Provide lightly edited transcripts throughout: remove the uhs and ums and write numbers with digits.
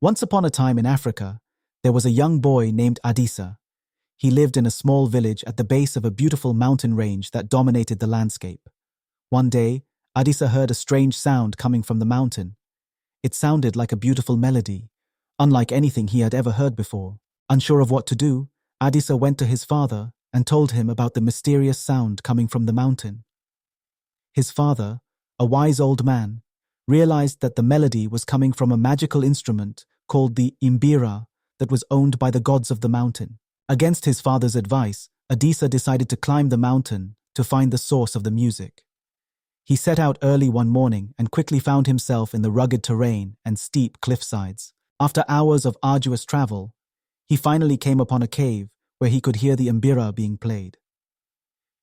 Once upon a time in Africa, there was a young boy named Adisa. He lived in a small village at the base of a beautiful mountain range that dominated the landscape. One day, Adisa heard a strange sound coming from the mountain. It sounded like a beautiful melody, unlike anything he had ever heard before. Unsure of what to do, Adisa went to his father and told him about the mysterious sound coming from the mountain. His father, a wise old man, realized that the melody was coming from a magical instrument called the Mbira that was owned by the gods of the mountain. Against his father's advice, Adisa decided to climb the mountain to find the source of the music. He set out early one morning and quickly found himself in the rugged terrain and steep cliffsides. After hours of arduous travel, he finally came upon a cave where he could hear the Mbira being played.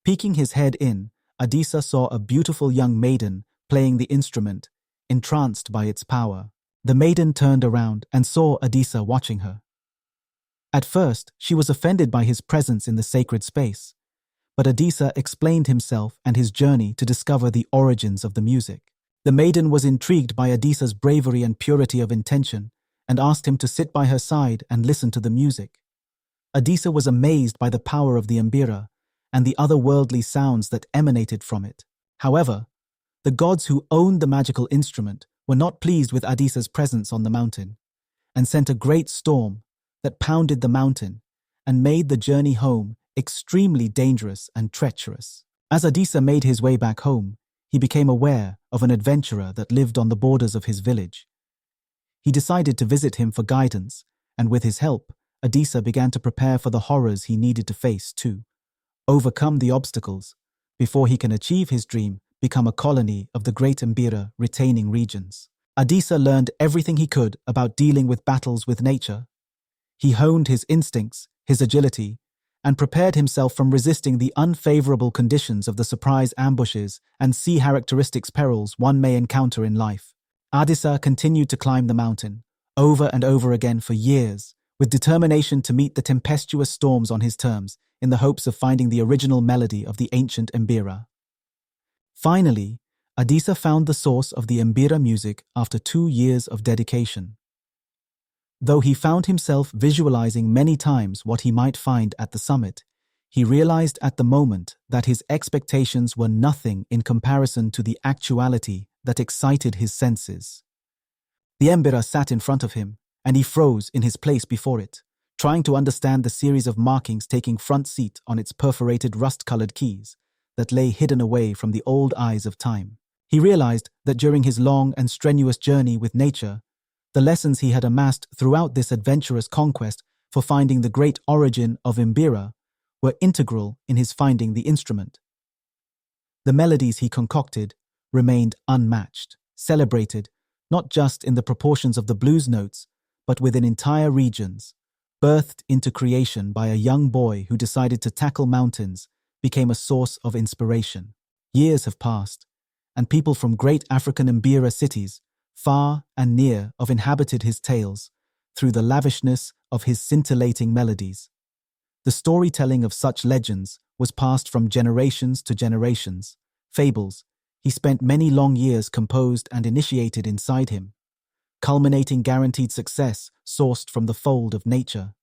Peeking his head in, Adisa saw a beautiful young maiden playing the instrument, entranced by its power. The maiden turned around and saw Adisa watching her. At first, she was offended by his presence in the sacred space, but Adisa explained himself and his journey to discover the origins of the music. The maiden was intrigued by Adisa's bravery and purity of intention and asked him to sit by her side and listen to the music. Adisa was amazed by the power of the Mbira and the otherworldly sounds that emanated from it. However, the gods who owned the magical instrument were not pleased with Adisa's presence on the mountain and sent a great storm that pounded the mountain and made the journey home extremely dangerous and treacherous. As Adisa made his way back home, he became aware of an adventurer that lived on the borders of his village. He decided to visit him for guidance, and with his help, Adisa began to prepare for the horrors he needed to face to overcome the obstacles before he can achieve his dream, become a colony of the great Mbira retaining regions. Adisa learned everything he could about dealing with battles with nature. He honed his instincts, his agility, and prepared himself from resisting the unfavorable conditions of the surprise ambushes and sea characteristics perils one may encounter in life. Adisa continued to climb the mountain, over and over again for years, with determination to meet the tempestuous storms on his terms, in the hopes of finding the original melody of the ancient Mbira. Finally, Adisa found the source of the Mbira music after 2 years of dedication. Though he found himself visualizing many times what he might find at the summit, he realized at the moment that his expectations were nothing in comparison to the actuality that excited his senses. The Mbira sat in front of him, and he froze in his place before it, trying to understand the series of markings taking front seat on its perforated rust-colored keys that lay hidden away from the old eyes of time. He realized that during his long and strenuous journey with nature, the lessons he had amassed throughout this adventurous conquest for finding the great origin of Mbira were integral in his finding the instrument. The melodies he concocted remained unmatched, celebrated not just in the proportions of the blues notes, but within entire regions. Birthed into creation by a young boy who decided to tackle mountains, became a source of inspiration. Years have passed, and people from great African Mbira cities, far and near, have inhabited his tales through the lavishness of his scintillating melodies. The storytelling of such legends was passed from generations to generations. Fables he spent many long years composed and initiated inside him, culminating guaranteed success sourced from the fold of nature.